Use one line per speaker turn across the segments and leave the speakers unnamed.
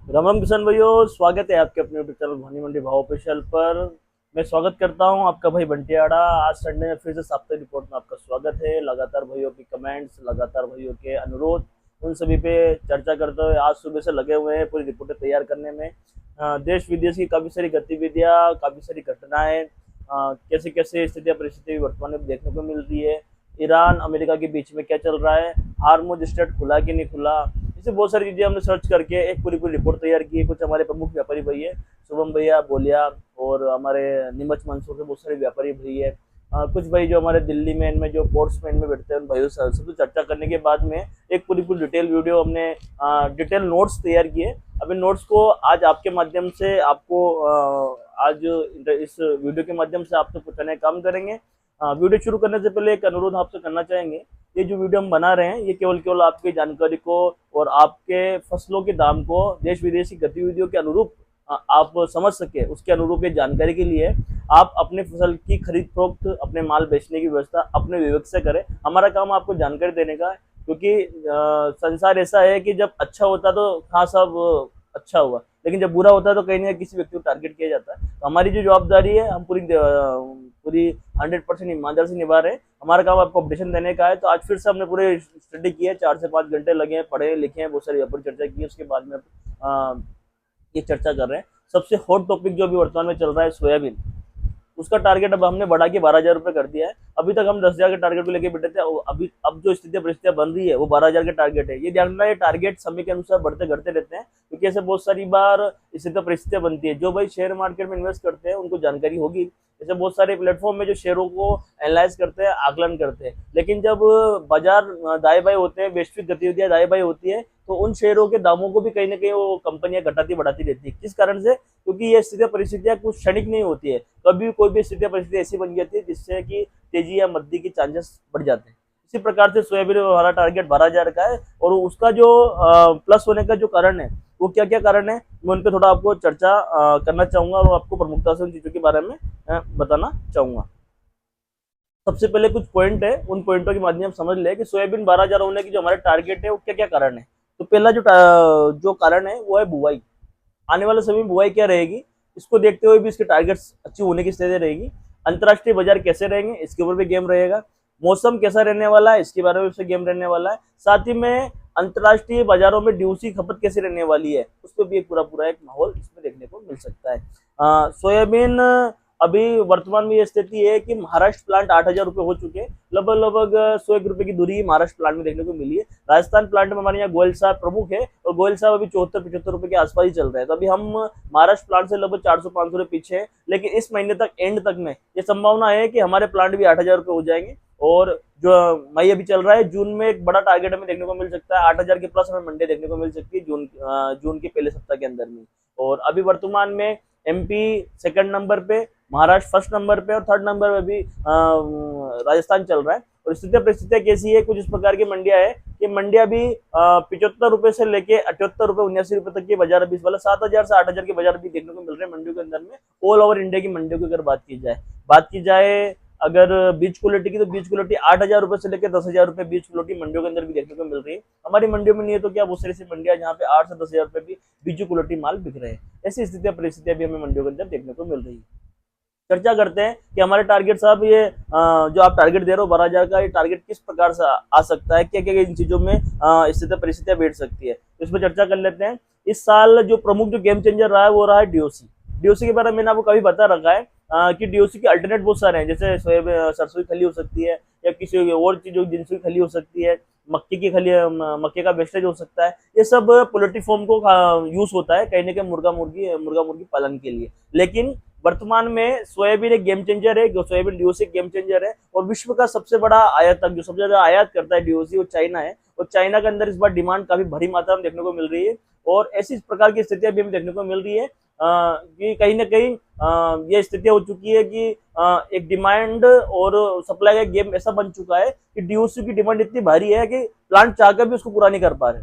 राम राम किसान भाइयों, स्वागत है आपके अपने यूट्यूब चैनल भानी मंडी भाव ऑफिशियल पर। मैं स्वागत करता हूं आपका भाई बंटियाड़ा। आज संडे में फिर से साप्ताहिक रिपोर्ट में आपका स्वागत है। लगातार भाइयों की कमेंट्स, लगातार भाइयों के अनुरोध, उन सभी पे चर्चा करते हुए आज सुबह से लगे हुए हैं पूरी रिपोर्टें तैयार करने में। देश विदेश की काफ़ी सारी गतिविधियाँ, काफ़ी सारी घटनाएं, कैसे कैसे स्थितियाँ परिस्थिति वर्तमान में देखने को मिल रही है। ईरान अमेरिका के बीच में क्या चल रहा है, हार्मुज स्ट्रेट खुला कि नहीं खुला, ऐसे बहुत सारी चीजें हमने सर्च करके एक पूरी पूरी रिपोर्ट तैयार की है। कुछ हमारे प्रमुख व्यापारी भाई है, शुभम भैया बोलिया, और हमारे नीमच मंसूर से बहुत सारे व्यापारी भाई है। कुछ भाई जो हमारे दिल्ली में इनमें जो पोर्ट्स में इनमें बैठते हैं उन भाइयों से सबसे चर्चा करने के बाद में एक पूरी पूरी डिटेल वीडियो हमने डिटेल नोट्स तैयार किए। अब इन नोट्स को आज आपके माध्यम से आपको आज इस वीडियो के माध्यम से आपसे पहुंचाने का काम करेंगे। वीडियो शुरू करने से पहले एक अनुरोध आपसे करना चाहेंगे। ये जो वीडियो हम बना रहे हैं ये केवल केवल आपकी जानकारी को और आपके फसलों के दाम को देश विदेश की गतिविधियों के अनुरूप आप समझ सके, उसके अनुरूप ये जानकारी के लिए आप अपने फसल की खरीद फरोख्त, अपने माल बेचने की व्यवस्था अपने विवेक से करें। हमारा काम आपको जानकारी देने का है, क्योंकि संसार ऐसा है कि जब अच्छा होता तो हाँ सब अच्छा हुआ, लेकिन जब बुरा होता है तो कहीं ना किसी व्यक्ति को टारगेट किया जाता है। तो हमारी जो जवाबदारी है हम पूरी 100% ईमानदार से निभा रहे हैं। हमारा काम आपको अपडेशन देने का है। तो आज फिर से हमने पूरे स्टडी की है, 4 से 5 घंटे लगे हैं, पढ़े लिखे हैं, बहुत सारी व्यापार चर्चा की है। उसके बाद में ये चर्चा कर रहे हैं। सबसे हॉट टॉपिक जो अभी वर्तमान में चल रहा है सोयाबीन, उसका टारगेट अब हमने बढ़ा के 12,000 रुपये कर दिया है। अभी तक हम 10,000 के टारगेट को लेकर बैठे थे, अभी अब जो स्थिति परिस्थितियां बन रही है वो 12,000 के टारगेट है। ये ध्यान रखना, ये टारगेट समय के अनुसार बढ़ते घटते रहते हैं, क्योंकि ऐसे बहुत सारी बार स्थिति परिस्थितियां बनती है। जो भाई शेयर मार्केट में इन्वेस्ट करते हैं उनको जानकारी होगी। ऐसे बहुत सारे प्लेटफॉर्म में जो शेयरों को एनालाइज करते हैं, आकलन करते हैं, लेकिन जब बाजार दाएं बाएं होते हैं, वैश्विक गतिविधियां दाएं बाएं होती है, तो उन शेयरों के दामों को भी कहीं ना कहीं वो कंपनियां घटाती बढ़ाती रहती है। किस कारण से? क्योंकि ये स्थिति परिस्थितियां कुछ क्षणिक नहीं होती है, कभी कोई भी स्थिति परिस्थिति ऐसी बन जाती है जिससे कि तेजी या मंदी के चांसेस बढ़ जाते हैं। इसी प्रकार से सोयाबीन हमारा टारगेट 12,000 का है, और उसका जो प्लस होने का जो कारण है वो क्या क्या कारण है मैं उन पर थोड़ा आपको चर्चा करना चाहूंगा और आपको प्रमुखता से उन चीजों के बारे में बताना चाहूंगा। सबसे पहले कुछ पॉइंट है, उन पॉइंटों के माध्यम समझ ले कि सोयाबीन 12,000 होने की जो हमारे टारगेट है वो क्या क्या कारण है। तो पहला जो कारण है वो है बुआई। आने वाले समय में बुआई क्या रहेगी, इसको देखते हुए भी इसके टारगेट्स अच्छी होने की स्थिति रहेगी। अंतर्राष्ट्रीय बाजार कैसे रहेंगे इसके ऊपर भी गेम रहेगा। मौसम कैसा रहने वाला है इसके बारे में भी गेम रहने वाला है। साथ ही में अंतर्राष्ट्रीय बाजारों में ड्यूसी खपत कैसे रहने वाली है उस पर भी एक पूरा पूरा एक माहौल इसमें देखने को मिल सकता है। सोयाबीन अभी वर्तमान में ये स्थिति है कि महाराष्ट्र प्लांट 8,000 रुपये हो चुके हैं। लगभग लगभग 100 रुपये की दूरी महाराष्ट्र प्लांट में देखने को मिली है। राजस्थान प्लांट में हमारे यहाँ गोयल साहब प्रमुख है, और गोयल साहब अभी 74-75 रुपये के आसपास ही चल रहे हैं। तो अभी हम महाराष्ट्र प्लांट से लगभग 400-500 रुपये पीछे है, लेकिन इस महीने तक एंड तक में ये संभावना है कि हमारे प्लांट भी 8,000 रुपये हो जाएंगे। और जो मई अभी चल रहा है, जून में एक बड़ा टारगेट हमें देखने को मिल सकता है। 8,000 के प्लस हमें मंडे देखने को मिल सकती है जून के पहले सप्ताह के अंदर में। और अभी वर्तमान में एमपी सेकंड नंबर पे, महाराष्ट्र फर्स्ट नंबर पे, और थर्ड नंबर पे भी राजस्थान चल रहा है। और स्थितियां परिस्थितियां कैसी है, कुछ इस प्रकार की मंडियां है कि मंडियां भी 75 रुपए से लेके 78 रुपए 79 रुपए तक के बाजार अभी इस वाला 7,000 से 8,000 के बाजार भी देखने को मिल रहे हैं मंडियों के अंदर में। ऑल ओवर इंडिया की मंडियों की अगर बात की जाए अगर बीज क्वालिटी की, तो बीज क्वालिटी 8,000 रुपए से लेकर 10,000 रुपए बीज क्वालिटी मंडियों के अंदर भी देखने को मिल रही है। हमारी मंडियों में नहीं है तो क्या, बहुत सारी ऐसी मंडियां जहाँ पे 8 से 10,000 रुपए भी बीज क्वालिटी माल बिक रहे हैं। ऐसी स्थितियां परिस्थितियां भी हमें मंडियों के अंदर देखने को मिल रही है। चर्चा करते हैं कि हमारे टारगेट साहब ये जो आप टारगेट दे रहे हो 12,000 का, ये टारगेट किस प्रकार से आ सकता है, क्या क्या इन चीजों में स्थिति परिस्थितियां बैठ सकती है, तो इस पर चर्चा कर लेते हैं। इस साल जो प्रमुख जो गेम चेंजर रहा है वो रहा है डीओसी। डीओसी के बारे में मैंने आपको कभी बता रखा है कि डीओसी के अल्टरनेट बहुत सारे हैं, जैसे सरसों की खली हो सकती है, या किसी और चीजों जिनसों की खली हो सकती है, मक्के की खली, मक्के का वेस्टेज हो सकता है। ये सब पोल्ट्री फॉर्म को यूज होता है कहीं ना कहीं मुर्गा मुर्गी पालन के लिए। लेकिन वर्तमान में सोयाबीन एक गेम चेंजर है, सोयाबीन डीओसी एक गेम चेंजर है। और विश्व का सबसे बड़ा आयातक जो सबसे ज्यादा आयात करता है डीओसी वो चाइना है। और चाइना के अंदर इस बार डिमांड काफी बड़ी मात्रा में देखने को मिल रही है। और ऐसी इस प्रकार की स्थितियां भी हमें देखने को मिल रही है कि कहीं ना कहीं ये स्थितियां हो चुकी है कि एक डिमांड और सप्लाई का गेम ऐसा बन चुका है कि डीओसी की डिमांड इतनी भारी है कि प्लांट चाहकर भी उसको पूरा नहीं कर पा रहे।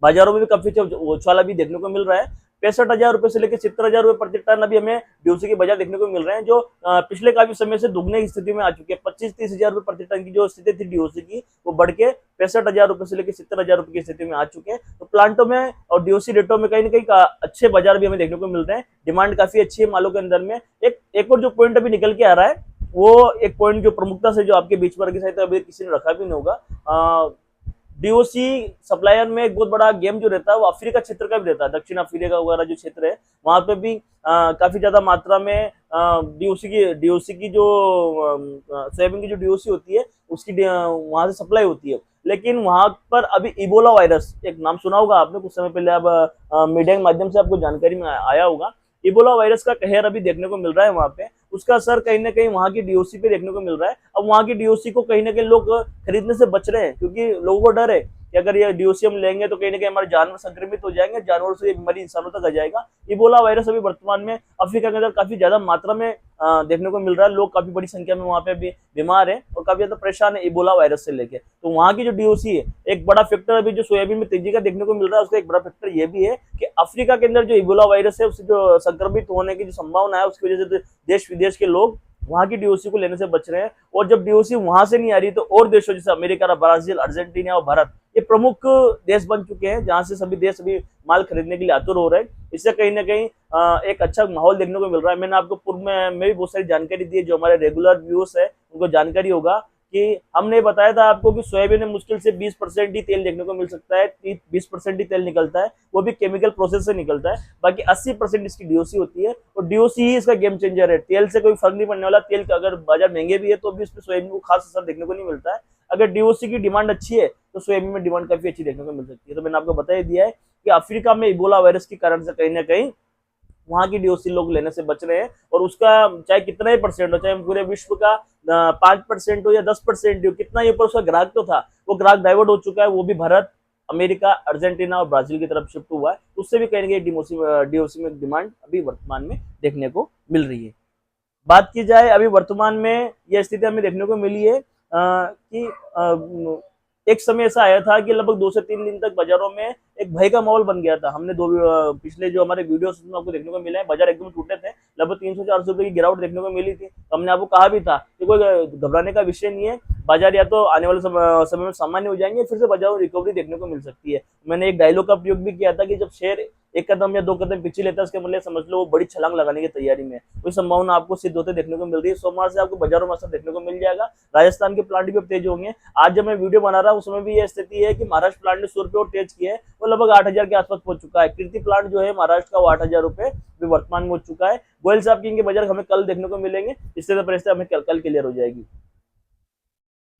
बाजारों में भी काफी उछाला भी देखने को मिल रहा है। ₹65,000 से लेकर ₹70,000 प्रति टन अभी हमें डीओसी के बाजार देखने को मिल रहे हैं, जो पिछले काफी समय से दुगने की स्थिति में आ चुके हैं। 25-30,000 प्रति टन की जो स्थिति थी डीओसी की, वो बढ़ के ₹65,000 से लेकर ₹70,000 की स्थिति में आ चुके हैं। तो प्लांटों में और डीओसी रेटों में कहीं ना कहीं अच्छे बाजार भी हमें देखने को मिल रहे हैं। डिमांड काफी अच्छी है मालों के अंदर में। एक और जो पॉइंट अभी निकल के आ रहा है, वो एक पॉइंट जो प्रमुखता से जो आपके बीच वर्ग की साइड अभी किसी ने रखा भी नहीं होगा, डीओसी सप्लायर में एक बहुत बड़ा गेम जो रहता है वो अफ्रीका क्षेत्र का भी रहता है। दक्षिण अफ्रीका वगैरह जो क्षेत्र है, वहां पे भी काफी ज्यादा मात्रा में डीओसी की जो सोयाबीन की जो डीओसी होती है उसकी वहां से सप्लाई होती है। लेकिन वहां पर अभी इबोला वायरस, एक नाम सुना होगा आपने, कुछ समय पहले अब मीडिया के माध्यम से आपको जानकारी में आया होगा। इबोला वायरस का कहर अभी देखने को मिल रहा है वहां पे, उसका असर कहीं ना कहीं वहां की डीओसी पे देखने को मिल रहा है। अब वहां की डीओसी को कहीं ना कहीं लोग खरीदने से बच रहे हैं, क्योंकि लोगों को डर है कि अगर ये डीओसी हम लेंगे तो कहीं ना कहीं हमारे जानवर संक्रमित हो जाएंगे, जानवरों से ये बीमारी इंसानों तक आ जाएगा। इबोला वायरस अभी वर्तमान में अफ्रीका के अंदर काफी ज्यादा मात्रा में देखने को मिल रहा है। लोग काफी बड़ी संख्या में वहां पे भी बीमार है और काफी ज्यादा परेशान है इबोला वायरस से लेके। तो वहां की जो डीओसी है, एक बड़ा फैक्टर अभी जो सोयाबीन में तेजी का देखने को मिल रहा है, उसका एक बड़ा फैक्टर ये भी है कि अफ्रीका के अंदर जो इबोला वायरस है उससे जो संक्रमित होने की जो संभावना है, उसकी वजह से देश विदेश के लोग वहां की डीओसी को लेने से बच रहे हैं। और जब डीओसी वहां से नहीं आ रही तो और देशों जैसे अमेरिका, ब्राजील, अर्जेंटीना और भारत, ये प्रमुख देश बन चुके हैं जहां से सभी देश अभी माल खरीदने के लिए आतुर हो रहे हैं। इससे कहीं ना कहीं एक अच्छा माहौल देखने को मिल रहा है। मैंने आपको पूर्व में भी बहुत सारी जानकारी दी है, जो हमारे रेगुलर व्यूअर्स है उनको जानकारी होगा कि हमने बताया था आपको कि सोयाबीन में मुश्किल से 20% ही तेल देखने को मिल सकता है, 20% ही तेल निकलता है, वो भी केमिकल प्रोसेस से निकलता है। बाकी 80% इसकी डीओसी होती है और डीओसी ही इसका गेम चेंजर है। तेल से कोई फर्क नहीं पड़ने वाला। तेल का अगर बाजार महंगे भी है तो भी इसमें सोयाबीन को खास असर देखने को नहीं मिलता है। अगर डीओसी की डिमांड अच्छी है तो सोयाबीन में डिमांड काफी अच्छी देखने को मिल सकती है। तो मैंने आपको बता ही दिया है कि अफ्रीका में इबोला वायरस के कारण से कहीं ना कहीं वहां की डीओसी लोग लेने से बच रहे हैं। और उसका चाहे कितना ही परसेंट हो, चाहे पूरे विश्व का 5% हो या 10% हो, कितना ही ऊपर उसका ग्राहक तो था, वो ग्राहक डाइवर्ट हो चुका है। वो भी भारत, अमेरिका, अर्जेंटीना और ब्राजील की तरफ शिफ्ट हुआ है। उससे भी कहीं ना कहीं डीओसी में डिमांड अभी वर्तमान में देखने को मिल रही है। बात की जाए अभी वर्तमान में यह स्थिति हमें देखने को मिली है कि एक समय ऐसा आया था कि लगभग 2 से 3 दिन तक बाजारों में एक भय का माहौल बन गया था। हमने पिछले जो हमारे वीडियोस में आपको देखने को मिला है, बाजार एकदम टूटे थे, लगभग 300-400 रुपए की गिरावट देखने को मिली थी। तो हमने आपको कहा भी था कि कोई घबराने का विषय नहीं है, बाजार या तो आने वाले समय में सामान्य हो जाएंगे, फिर से बाजार में रिकवरी देखने को मिल सकती है। मैंने एक डायलॉग का प्रयोग भी किया था कि जब शेयर एक कदम या 2 कदम पीछे लेता है, उसके मतलब समझ लो वो बड़ी छलांग लगाने की तैयारी में। कोई संभावना आपको सिद्ध होते देखने को मिल रही है। सोमवार से आपको बाजारों में असर देखने को मिल जाएगा। राजस्थान के प्लांट भी अब तेज होंगे। आज जब मैं वीडियो बना रहा हूँ उस समय भी यह स्थिति है कि महाराष्ट्र प्लांट ने ₹100 और तेज किया है, वो लगभग 8,000 के आसपास पहुंच चुका है। कीर्ति प्लांट जो है महाराष्ट्र का, वो ₹8,000 भी वर्तमान में हो चुका है। गोयल साहब की इनके बाजार हमें कल देखने को मिलेंगे, इससे परिस्थिति हमें कल क्लियर हो जाएगी।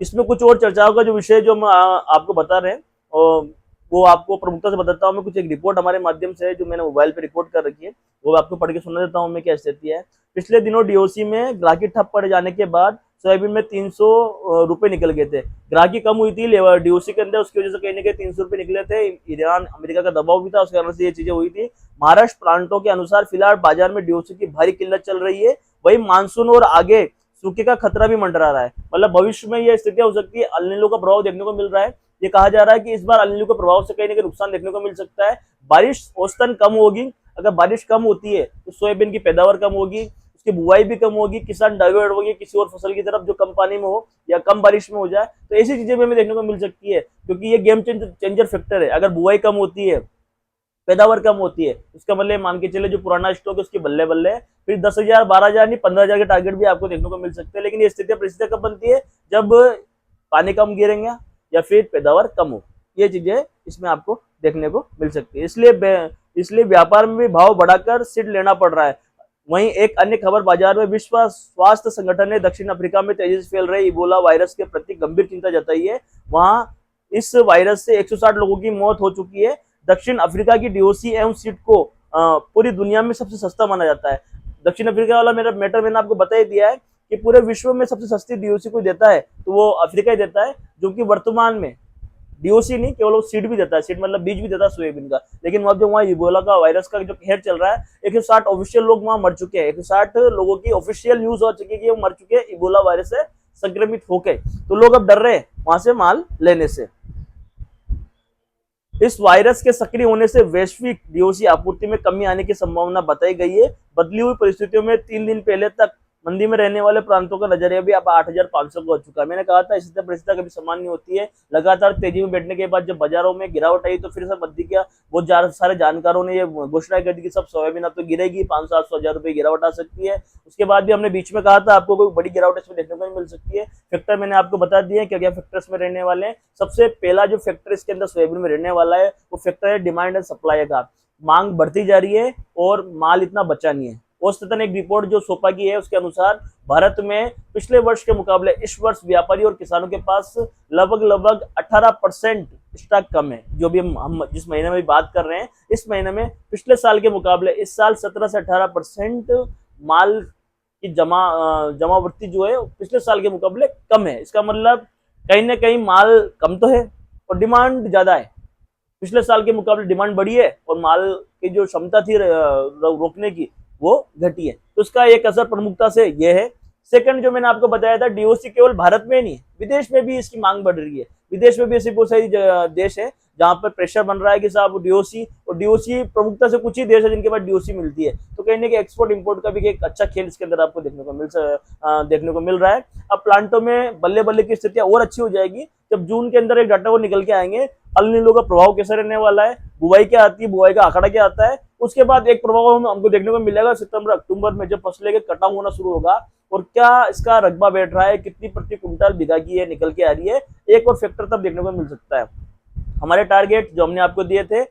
इसमें कुछ और चर्चाओं का जो विषय जो हम आपको बता रहे हैं और वो आपको प्रमुखता से बताता हूँ मैं। कुछ एक रिपोर्ट हमारे माध्यम से जो मैंने मोबाइल पे रिपोर्ट कर रखी है, वो आपको पढ़ के सुना देता हूँ मैं क्या स्थिति है। पिछले दिनों डीओसी में ग्राहकी ठप पड़ जाने के बाद सोयाबीन में ₹300 निकल गए थे। ग्राहकी कम हुई थी डीओसी के अंदर, उसकी वजह से कहीं ना कहीं ₹300 निकले थे। ईरान, अमेरिका का दबाव भी था, उसके कारण से ये चीजें हुई थी। महाराष्ट्र प्लांटों के अनुसार फिलहाल बाजार में डीओसी की भारी किल्लत चल रही है। वही मानसून और आगे सूखे का खतरा भी मंडरा रहा है। मतलब भविष्य में यह स्थिति हो सकती है। अल नीनो का प्रभाव देखने को मिल रहा है। ये कहा जा रहा है कि इस बार अल नीनो के प्रभाव से कहीं ना कहीं नुकसान देखने को मिल सकता है। बारिश औसतन कम होगी। अगर बारिश कम होती है तो सोयाबीन की पैदावार कम होगी, उसकी बुआई भी कम होगी, किसान डाइवर्ट होगी किसी और फसल की तरफ जो कम पानी में हो या कम बारिश में हो जाए। तो ऐसी चीजें भी हमें देखने को मिल सकती है, क्योंकि ये गेम चेंजर फैक्टर है। अगर बुआई कम होती है, पैदावार कम होती है, उसका मतलब मान के चले जो पुराना स्टॉक है उसके बल्ले बल्ले फिर 10,000, 12,000 नहीं 15,000 के टारगेट भी आपको देखने को मिल सकते हैं। लेकिन ये स्थितियां परिस्थितियां कब बनती है? जब पानी कम गिरेंगे या फिर पैदावार कम हो। ये चीजें इसमें आपको देखने को मिल सकती है। इसलिए व्यापार में भी भाव बढ़ाकर सीड लेना पड़ रहा है। वहीं एक अन्य खबर बाजार में विश्व स्वास्थ्य संगठन ने दक्षिण अफ्रीका में तेजी से फैल रहे इबोला वायरस के प्रति गंभीर चिंता जताई है। वहां इस वायरस से 160 लोगों की मौत हो चुकी है। दक्षिण अफ्रीका की डीओसी एवं सीड को पूरी दुनिया में सबसे सस्ता माना जाता है। दक्षिण अफ्रीका वाला मेरा मैटर मैंने आपको बता ही दिया है कि पूरे विश्व में सबसे सस्ती डीओसी को देता है तो वो अफ्रीका ही देता है, जो कि वर्तमान में डीओसी नहीं केवल वो सीड भी देता है। सीड मतलब बीज भी देता है सोयाबीन का। लेकिन वहां जो वहाँ इबोला का वायरस का जो कहर चल रहा है, 160 ऑफिशियल लोग वहां मर चुके हैं। 160 लोगों की ऑफिशियल न्यूज हो चुकी है कि वो मर चुके हैं इबोला वायरस से संक्रमित होकर। तो लोग अब डर रहे हैं वहां से माल लेने से। इस वायरस के सक्रिय होने से वैश्विक डीओसी आपूर्ति में कमी आने की संभावना बताई गई है। बदली हुई परिस्थितियों में 3 दिन पहले तक मंदी में रहने वाले प्रांतों का नजरिया भी अब 8,500 को हो चुका है। मैंने कहा था इसी तरह परिस्थितियां कभी समान नहीं होती है। लगातार तेजी में बैठने के बाद जब बाजारों में गिरावट आई तो फिर से मंदी किया। बहुत सारे जानकारों ने ये घोषणा कर दी कि सब सोयाबीन अब तो गिरेगी, 500-800 रुपए गिरावट आ सकती है। उसके बाद भी हमने बीच में कहा था आपको कोई बड़ी गिरावट इसमें देखने को नहीं मिल सकती है। फैक्टर मैंने आपको बता दिया क्या क्या फैक्टर्स में रहने वाले हैं। सबसे पहला जो फैक्टर इसके अंदर सोयाबीन में रहने वाला है वो फैक्टर है डिमांड एंड सप्लाई का। मांग बढ़ती जा रही है और माल इतना बचा नहीं है। औसतन एक रिपोर्ट जो सोपा की है उसके अनुसार भारत में पिछले वर्ष के मुकाबले इस वर्ष व्यापारी और किसानों के पास लगभग 18% स्टॉक कम है। जो भी हम जिस महीने में भी बात कर रहे हैं, इस महीने में पिछले साल के मुकाबले इस साल 17 से 18% माल की जमावृत्ति जो है पिछले साल के मुकाबले कम है। इसका मतलब कहीं ना कहीं माल कम तो है और डिमांड ज्यादा है। पिछले साल के मुकाबले डिमांड बढ़ी है और माल की जो क्षमता थी रोकने की वो घटी है। तो उसका एक असर प्रमुखता से ये है। सेकंड जो मैंने आपको बताया था, डीओसी केवल भारत में नहीं, विदेश में भी इसकी मांग बढ़ रही है। विदेश में भी ऐसी बहुत सारी देश है जहां पर प्रेशर बन रहा है कि साहब डीओसी, और डीओसी प्रमुखता से कुछ ही देश है जिनके पास डीओसी मिलती है। तो कहीं ना कहीं एक्सपोर्ट इंपोर्ट का भी एक अच्छा खेल इसके अंदर आपको देखने को मिल रहा है। अब प्लांटों में बल्ले बल्ले की स्थितियां और अच्छी हो जाएगी जब जून के अंदर एक डाटा वो निकल के आएंगे। अल नीनो का प्रभाव कैसा रहने वाला है, बुआई क्या आती है, बुआई का आंकड़ा क्या आता है। उसके बाद एक प्रभाव हमको देखने को मिलेगा सितंबर अक्टूबर में जब फसलें के कटाव होना शुरू होगा और क्या इसका रकबा बैठ रहा है, कितनी प्रति कुंटल बिगा की है निकल के आ रही है। एक और फैक्टर तब देखने को मिल सकता है। हमारे टारगेट जो हमने आपको दिए थे,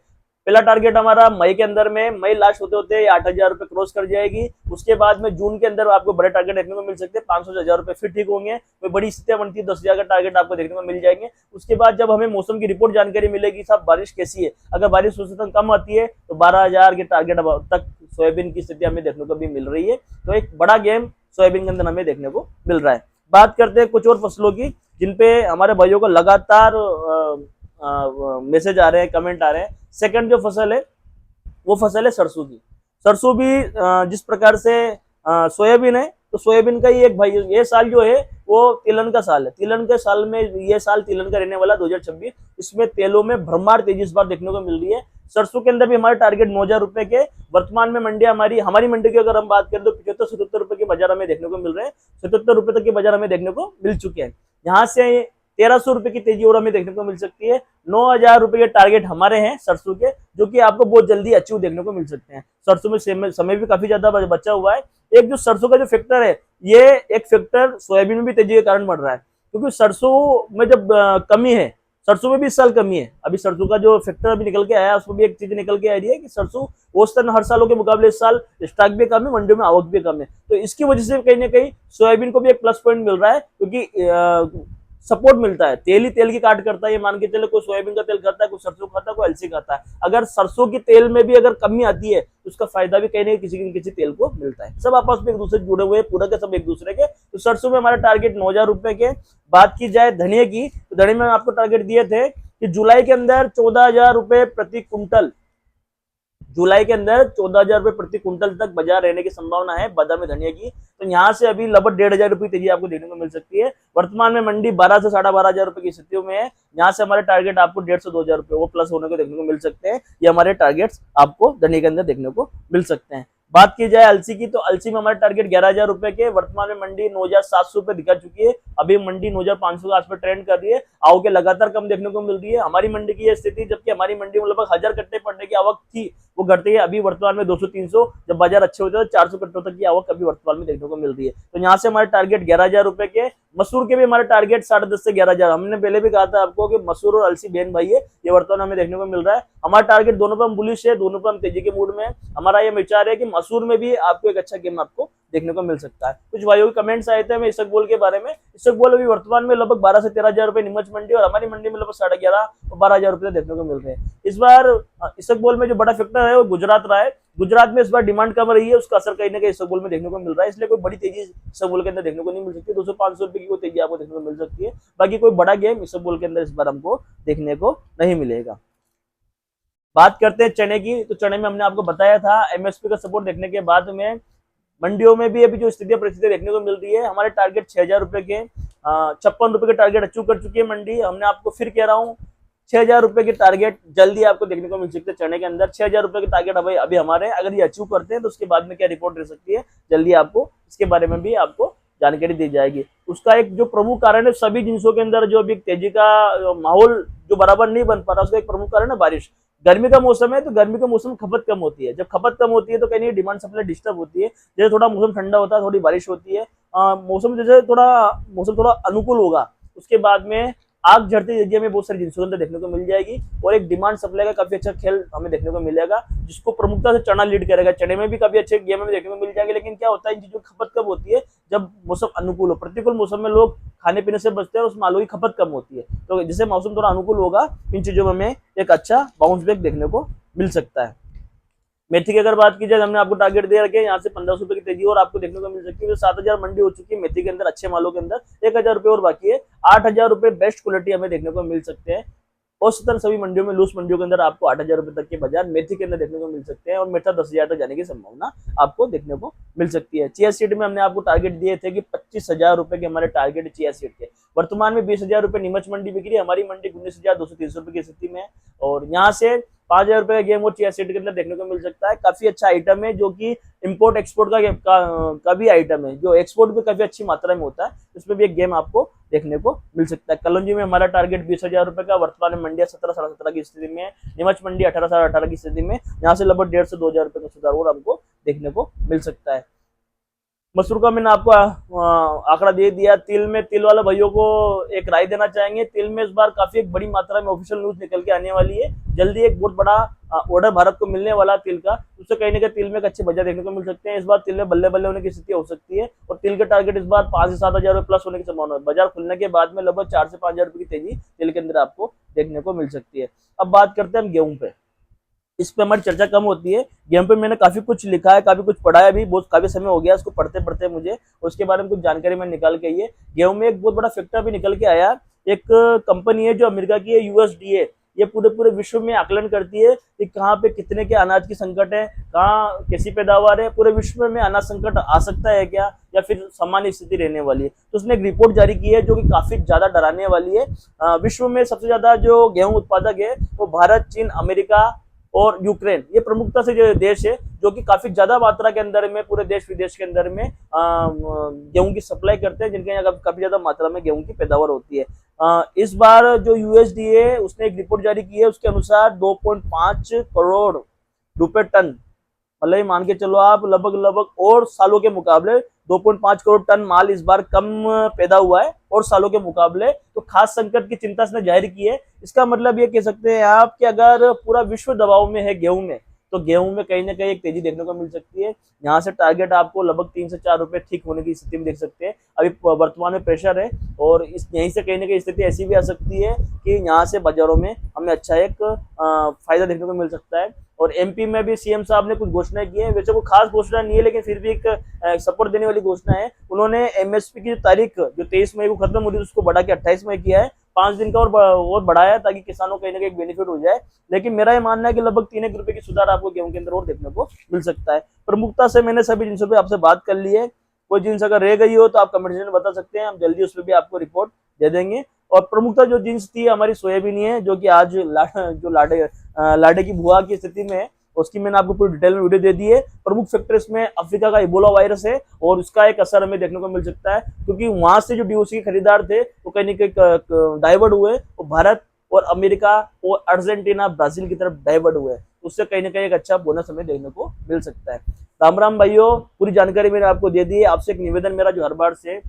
पहला टारगेट हमारा मई के अंदर में, मई लास्ट होते होते 8,000 रुपए क्रॉस कर जाएगी। उसके बाद में जून के अंदर आपको बड़े टारगेट देखने को मिल सकते हैं, 500 से 1,000 रुपए फिर ठीक होंगे। कोई बड़ी स्थितियां बनती है 10,000 का टारगेट आपको देखने को मिल जाएंगे। उसके बाद जब हमें मौसम की रिपोर्ट जानकारी मिलेगी साहब बारिश कैसी है, अगर बारिश औसतन कम आती है तो 12,000 के टारगेट तक सोयाबीन की स्थिति हमें देखने को भी मिल रही है। तो एक बड़ा गेम सोयाबीन के अंदर हमें देखने को मिल रहा है। बात करते हैं कुछ और फसलों की जिनपे हमारे भाइयों को लगातार मैसेज आ रहे हैं, कमेंट आ रहे हैं। सेकंड जो फसल है वो फसल है सरसों की। सरसों भी जिस प्रकार से सोयाबीन है, तो सोयाबीन का ही एक भाई ये साल जो है वो तिलहन का साल है। तिलहन के साल में ये साल तिलहन का रहने वाला 2026। इसमें तेलों में भरमार तेजी इस बार देखने को मिल रही है। सरसों के अंदर भी हमारे टारगेट 9,000 रुपए के वर्तमान में मंडी हमारी मंडी की अगर हम बात करें तो 75-77 रुपए के बाजार हमें देखने को मिल रहे हैं। 77 रुपए तक के बाजार हमें देखने को मिल चुके हैं। यहाँ से 1,300 रुपए की तेजी और हमें देखने को मिल सकती है। 9,000 रुपए के टारगेट हमारे हैं सरसों के, जो कि आपको बहुत जल्दी अचीव देखने को मिल सकते हैं। सरसों में समय भी काफी ज्यादा बचा हुआ है। एक जो सरसों का जो फैक्टर है, ये एक फैक्टर सोयाबीन में भी तेजी के कारण बढ़ रहा है, क्योंकि सरसों में जब कमी है, सरसों में भी इस साल कमी है। अभी सरसों का जो फैक्टर अभी निकल के आया उसमें भी एक चीज निकल के आ रही है कि सरसों औसतन हर सालों के मुकाबले इस साल स्टॉक भी कम है, मंडियों में आवक भी कम है। तो इसकी वजह से कहीं ना कहीं सोयाबीन को भी एक प्लस पॉइंट मिल रहा है, क्योंकि सपोर्ट मिलता है। तेल ही तेल की काट करता है, ये मान के चले कोई सोयाबीन का तेल खाता है, कोई सरसों खाता है, कोई अलसी खाता है। अगर सरसों की तेल में भी अगर कमी आती है तो उसका फायदा भी कहीं ना किसी तेल को मिलता है। सब आपस में एक दूसरे से जुड़े हुए, पूरा के सब एक दूसरे के। तो सरसों में हमारा टारगेट 9,000 रुपए के। बात की जाए धनिया की, तो धनिया में आपको टारगेट दिए थे कि जुलाई के अंदर 14,000 रुपए प्रति कुंटल, जुलाई के अंदर 14,000 रुपए प्रति कुंटल तक बाजार रहने की संभावना है बादामी धनिया की। तो यहाँ से अभी लगभग 1,500 रुपए तेजी आपको देखने को मिल सकती है। वर्तमान में मंडी 12 से 12,500 रुपए की स्थितियों में है। यहाँ से हमारे टारगेट आपको 1,500 से 2,000 रुपए वो प्लस होने को देखने को मिल सकते हैं। ये हमारे टारगेट्स आपको धनिया के अंदर देखने को मिल सकते हैं। बात की जाए अलसी की, तो अलसी में हमारे टारगेट 11,000 रुपए के। वर्तमान में मंडी 9,700 रुपए दिखा चुकी है। अभी मंडी 9,500 के आसपास ट्रेंड कर रही है। आवक लगातार कम देखने को मिल रही है हमारी मंडी की ये स्थिति, जबकि हमारी मंडी में लगभग 1,000 कट्टे पड़ने की आवक थी, वो घटती है अभी वर्तमान में 200-300। जब बाजार अच्छे होते हैं तो 400 कट्टों तक की आवक अभी वर्तमान में देखने को मिल रही है। तो यहाँ से हमारे टारगेट 11,000 रुपए के। मसूर के भी हमारे टारगेट 10.5 से 11,000। हमने पहले भी कहा था आपको कि मसूर और अलसी बहन भाई है, ये वर्तमान हमें देखने को मिल रहा है। हमारा टारगेट दोनों पर हम बुलिश है, दोनों पर हम तेजी के मूड में। हमारा ये विचार है कि मसूर में भी आपको एक अच्छा गेम आपको देखने को मिल सकता है। कुछ भाइयों के कमेंट्स आए थे हमें इसबगोल के बारे में। इसबगोल अभी वर्तमान में लगभग 12 से 13,000 रुपए नीमच मंडी, और हमारी मंडी में लगभग 11.5 और 12,000 रुपए देखने को मिल रहे हैं। इस बार इसबगोल में जो बड़ा फैक्टर है वो गुजरात रहा है। गुजरात में इस बार डिमांड कम रही है, उसका असर कहीं ना कहीं इसबगोल में देखने को मिल रहा है। इसलिए कोई बड़ी तेजी इसबगोल के अंदर देखने को नहीं मिल सकती। 200-500 रुपए की कोई तेजी आपको देखने को मिल सकती है। बाकी कोई बड़ा गेम इसबगोल के अंदर इस बार हमको देखने को नहीं मिलेगा। बात करते हैं चने की, तो चने में हमने आपको बताया था एमएसपी का सपोर्ट देखने के बाद में मंडियों में भी अभी जो स्थिति परिस्थिति देखने को मिल रही है। हमारे टारगेट 6,000 रुपए के, 56 रुपए के टारगेट अचीव कर चुकी है मंडी। हमने आपको फिर कह रहा हूँ 6,000 रुपए की टारगेट जल्दी आपको देखने को मिल सकते हैं चने के अंदर। 6,000 रुपए की टारगेट अभी हमारे, अगर ये अचीव करते हैं तो उसके बाद में क्या रिपोर्ट रह सकती है, जल्दी आपको इसके बारे में भी आपको जानकारी दी जाएगी। उसका एक जो प्रमुख कारण है, सभी जिन्सों के अंदर जो अभी तेजी का माहौल जो बराबर नहीं बन पा रहा, उसका एक प्रमुख कारण है बारिश। गर्मी का मौसम है तो गर्मी के मौसम में खपत कम होती है, जब खपत कम होती है तो कहीं डिमांड सप्लाई डिस्टर्ब होती है। जैसे थोड़ा मौसम ठंडा होता है, थोड़ी बारिश होती है, मौसम जैसे मौसम थोड़ा अनुकूल होगा, उसके बाद में आग झड़ते एरिया में बहुत सारी जिन्सों के अंदर देखने को मिल जाएगी और एक डिमांड सप्लाई का काफी अच्छा खेल हमें देखने को मिलेगा, जिसको प्रमुखता से चना लीड करेगा। चने में भी काफी अच्छे गेम में देखने को मिल जाएंगे, लेकिन क्या होता है इन चीजों की खपत कब होती है, जब मौसम अनुकूल हो। प्रतिकूल मौसम में लोग खाने पीने से बचते हैं और उस मालों की खपत कम होती है, तो जैसे मौसम थोड़ा अनुकूल होगा इन चीजों में हमें एक अच्छा बाउंस बैक देखने को मिल सकता है। मेथी की अगर बात की जाए, हमने आपको टारगेट दे रखे हैं यहाँ से 1500 रुपए की तेजी और आपको देखने को मिल सकती है। 7,000 मंडी हो चुकी है मेथी के अंदर, अच्छे मालों के अंदर 1,000 रुपए और बाकी है। 8,000 रुपए बेस्ट क्वालिटी हमें देखने को मिल सकते हैं। औसतन सभी मंडियों में, लूज मंडियों के अंदर आपको 8,000 रुपए तक के बाजार मेथी के अंदर देखने को मिल सकते हैं और मेथा 10,000 तक जाने की संभावना आपको देखने को मिल सकती है। चिया सीड में हमने आपको टारगेट दिए थे कि 25,000 रुपए के हमारे टारगेट चिया सीड के। वर्तमान में 20,000 रुपए नीमच मंडी बिक रही है, हमारी मंडी 19,230 रुपए की स्थिति में है और यहाँ से 5,000 रुपए का गेम और चिया सीड के अंदर देखने को मिल सकता है। काफी अच्छा आइटम है जो कि इम्पोर्ट एक्सपोर्ट का भी आइटम है, जो एक्सपोर्ट भी काफी अच्छी मात्रा में होता है, इसमें भी एक गेम आपको देखने को मिल सकता है। कलौंजी में हमारा टारगेट 20,000 रुपए का, वर्तमान में मंडिया 17-17.5 की स्थिति में है। नीमच मंडी 18-18 की स्थिति में, यहाँ से लगभग 1,500 से 2,000 रुपए का सुधार और हमको देखने को मिल सकता है। मसूर का मैंने आपको आंकड़ा दे दिया। तिल में, तिल वाला भाइयों को एक राय देना चाहेंगे, तिल में इस बार काफी एक बड़ी मात्रा में ऑफिशियल न्यूज निकल के आने वाली है। जल्दी एक बहुत बड़ा ऑर्डर भारत को मिलने वाला तिल का, उससे कहीं ना कहीं तिल में एक अच्छे बाजार देखने को मिल सकते हैं। इस बार तिल में बल्ले बल्ले होने की स्थिति हो सकती है और तिल का टारगेट इस बार 5 से 7,000 रुपए प्लस होने की संभावना है। बाजार खुलने के बाद में लगभग 4 से 5,000 रुपए की तेजी तिल के अंदर आपको देखने को मिल सकती है। अब बात करते हैं हम गेहूं पे, इस पे हमारी चर्चा कम होती है। गेम पे मैंने काफी कुछ लिखा है, काफी कुछ पढ़ा है, अभी बहुत काफी समय हो गया इसको पढ़ते पढ़ते मुझे, उसके बारे में कुछ जानकारी मैंने निकाल के आई है। गेहूं में एक बहुत बड़ा फैक्टर भी निकल के आया। एक कंपनी है जो अमेरिका की है, यूएसडीए, ये पूरे पूरे विश्व में आकलन करती है कि कहाँ पे कितने के अनाज की संकट है, कहाँ कैसी पैदावार है, पूरे विश्व में अनाज संकट आ सकता है क्या या फिर सामान्य स्थिति रहने वाली है। तो उसने एक रिपोर्ट जारी की है जो कि काफी ज्यादा डराने वाली है। विश्व में सबसे ज्यादा जो गेहूं उत्पादक है वो भारत, चीन, अमेरिका और यूक्रेन, ये प्रमुखता से जो देश है जो कि काफी ज्यादा मात्रा के अंदर में पूरे देश विदेश के अंदर में गेहूं की सप्लाई करते हैं, जिनके यहाँ काफी ज्यादा मात्रा में गेहूं की पैदावार होती है। इस बार जो यूएसडीए उसने एक रिपोर्ट जारी की है, उसके अनुसार 2.5 करोड़ रुपए टन, मतलब मान के चलो आप लगभग लगभग और सालों के मुकाबले 2.5 करोड़ टन माल इस बार कम पैदा हुआ है और सालों के मुकाबले, तो खास संकट की चिंता इसने जाहिर की है। इसका मतलब ये कह सकते हैं आप कि अगर पूरा विश्व दबाव में है गेहूं में, तो गेहूं में कहीं ना कहीं एक तेजी देखने को मिल सकती है। यहाँ से टारगेट आपको लगभग 3 से 4 रुपए ठीक होने की स्थिति में देख सकते हैं। अभी वर्तमान में प्रेशर है और इस यहीं से कहीं ना कहीं स्थिति ऐसी भी आ सकती है कि यहाँ से बाजारों में हमें अच्छा एक फायदा देखने को मिल सकता है। और एमपी में भी सीएम साहब ने कुछ घोषणाएं की है, वैसे कोई खास घोषणा नहीं है लेकिन फिर भी एक सपोर्ट देने वाली घोषणा है। उन्होंने एमएसपी की तारीख जो 23 मई को खत्म हो रही थी उसको बढ़ा के 28 मई किया है, 5 दिन का और बढ़ाया ताकि किसानों को कहीं ना कहीं बेनिफिट हो जाए। लेकिन मेरा ये मानना है कि लगभग 3 रुपए की सुधार आपको गेहूं के अंदर और देखने को मिल सकता है। प्रमुखता से मैंने सभी जिनसों पे आपसे बात कर ली है, कोई जिन्स अगर रह गई हो तो आप कमेंट सेक्शन में बता सकते हैं, हम जल्दी उस पर भी आपको रिपोर्ट दे देंगे। और प्रमुखता जो जिन्स थी हमारी सोयाबीन है, जो कि आज लाडे की बुआ की स्थिति में है, उसकी मैंने आपको पूरी डिटेल में वीडियो दे दी है। प्रमुख फैक्टर इसमें अफ्रीका का इबोला वायरस है और उसका एक असर हमें देखने को मिल सकता है, क्योंकि वहां से जो डीओसी के खरीदार थे वो कहीं ना कहीं डाइवर्ट हुए, वो भारत और अमेरिका और अर्जेंटीना, ब्राजील की तरफ डाइवर्ट हुए, उससे कहीं ना कहीं एक अच्छा बोनस हमें देखने को मिल सकता है। राम राम भाइयों, पूरी जानकारी मैंने आपको दे दी है। आपसे एक निवेदन मेरा जो हर बार से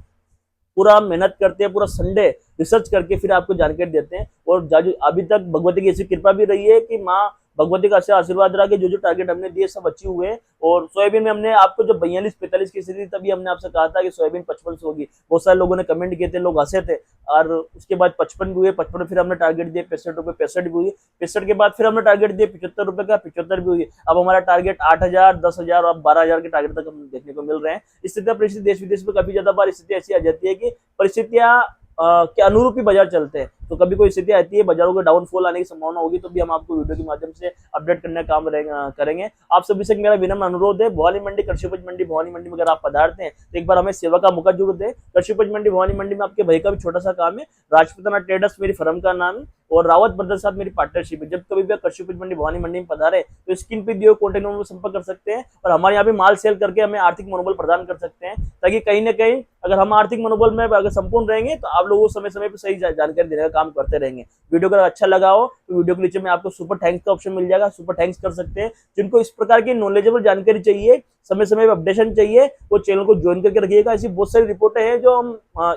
पूरा मेहनत करते हैं, पूरा संडे रिसर्च करके फिर आपको जानकारी देते हैं, और अभी तक भगवती की ऐसी कृपा भी रही है कि माँ भगवती का अच्छा आशीर्वाद रहा कि जो जो टारगेट हमने दिए सब अचीव हुए। और सोयाबीन में हमने आपको जब 42-45 की स्थिति तभी हमने आपसे कहा था कि सोयाबीन 55 से होगी, बहुत सारे लोगों ने कमेंट किए थे, लोग हंसे थे, और उसके बाद 55 भी हुए, 55 फिर हमने टारगेट दिए 65 रुपए, 65 भी हुई, 65 के बाद फिर हमने टारगेट दिए 75 रुपए का, 75 भी हुई। अब हमारा टारगेट 8,000, 10,000 और 12,000 के टारगेट तक हम देखने को मिल रहे हैं। स्थितियां परिस्थिति देश विदेश में काफी ज्यादा बार स्थिति ऐसी आ जाती है कि परिस्थितियां के अनुरूप ही बाजार चलते हैं, तो कभी कोई स्थिति आती है बाजारों को डाउनफॉल आने की संभावना होगी तो भी हम आपको वीडियो के माध्यम से अपडेट करने का काम करेंगे। आप सभी से मेरा विनम्र अनुरोध है, भवानी मंडी, कृषि उपज मंडी भवानी मंडी में अगर आप पधारते हैं तो एक बार हमें सेवा का मौका जरूर दें। कृषि उपज मंडी भवानी मंडी में आपके भाई का भी छोटा सा काम है, राजपूताना ट्रेडर्स मेरी फर्म का नाम है, और रावत ब्रदर्स साथ मेरी पार्टनरशिप है। जब कभी भी कृषि उपज मंडी भवानी मंडी में पधारे तो स्क्रीन पे दिए कॉन्टेक्ट नंबर पर संपर्क कर सकते हैं और हमारे यहाँ पे माल सेल करके हमें आर्थिक मनोबल प्रदान कर सकते हैं, ताकि कहीं ना कहीं अगर हम आर्थिक मनोबल में अगर संपूर्ण रहेंगे तो आप लोगों को समय समय पर सही जानकारी देने का काम करते रहेंगे। वीडियो अगर अच्छा लगा हो तो वीडियो के नीचे में आपको सुपर थैंक्स का ऑप्शन मिल जाएगा, सुपर थैंक्स कर सकते हैं। जिनको इस प्रकार की नॉलेजेबल जानकारी चाहिए, समय समय पर अपडेशन चाहिए, वो चैनल को ज्वाइन करके रखिएगा। ऐसी बहुत सारी रिपोर्टें हैं जो हम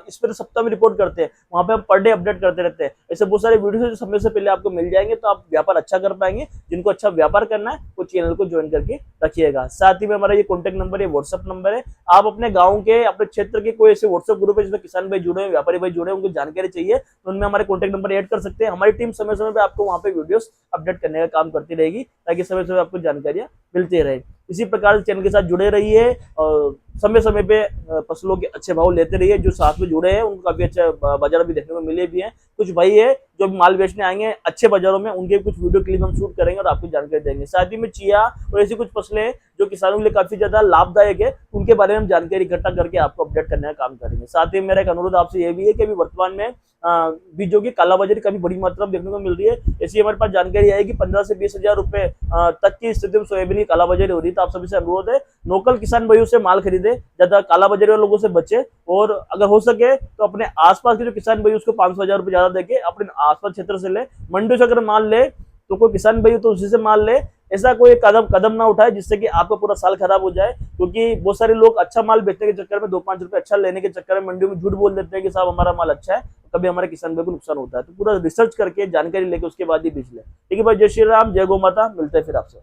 इस पर सप्ताह में रिपोर्ट करते हैं, वहां पे हम पर डे अपडेट करते रहते हैं। ऐसे बहुत सारे वीडियो जो समय से पहले आपको मिल जाएंगे, तो आप व्यापार अच्छा कर पाएंगे। जिनको अच्छा व्यापार करना है वो चैनल को ज्वाइन करके रखिएगा। साथ ही में हमारा ये कॉन्टेक्ट नंबर है, व्हाट्सअप नंबर है। आप अपने गाँव के, अपने क्षेत्र के कोई ऐसे व्हाट्सअप ग्रुप है जिसमें किसान भाई जुड़े हैं, व्यापारी भाई जुड़े हैं, उनको जानकारी चाहिए तो उनमें हमारे कॉन्टेक्ट नंबर ऐड कर सकते हैं। हमारी टीम समय समय पर आपको वहां पे वीडियोस अपडेट करने का काम करती रहेगी, ताकि समय समय आपको जानकारियां मिलती रहे। इसी प्रकार से चैनल के साथ जुड़े रहिए और समय समय पे फसलों के अच्छे भाव लेते रहिए। जो साथ में जुड़े हैं उनको काफी अच्छा बाजार भी देखने को मिले भी हैं। कुछ भाई है जो माल बेचने आएंगे अच्छे बाजारों में, उनके कुछ वीडियो क्लिप हम शूट करेंगे और आपको जानकारी देंगे। साथ ही में चिया और ऐसी कुछ फसलें हैं जो किसानों के लिए काफी ज्यादा लाभदायक है, उनके बारे में हम जानकारी इकट्ठा करके आपको अपडेट करने का काम करेंगे। साथ ही मेरा एक अनुरोध आपसे ये भी है कि अभी वर्तमान में बीजों की कालाबाजारी काफी बड़ी मात्रा में देखने को मिल रही है। ऐसी हमारे पास जानकारी आएगी 15 से 20 हजार रुपए तक की स्थिति में सोयाबीन की कालाबाजारी हो रही है। तो आप सभी से अनुरोध है, लोकल किसान भाइयों से माल खरीदे, ज्यादा कालाबाजारी वाले लोगों से बचे, और अगर हो सके तो अपने आसपास के जो किसान भाई उसको 500 हजार रुपए ज्यादा देके अपने आसपास क्षेत्र से ले। मंडी से अगर माल ले तो कोई किसान भाई तो उसी से माल ले। ऐसा कोई कदम ना उठाए जिससे कि आपका पूरा साल खराब हो जाए, क्योंकि बहुत सारे लोग अच्छा माल बेचने के चक्कर में 2-5 रुपए अच्छा लेने के चक्कर में मंडियों में झूठ बोल देते हैं कि साहब हमारा माल अच्छा है, कभी हमारे किसान भाई को नुकसान होता है। तो पूरा रिसर्च करके जानकारी लेके उसके बाद ही बेच ले। ठीक है भाई, जय श्री राम, जय गौ माता। मिलते हैं फिर आपसे।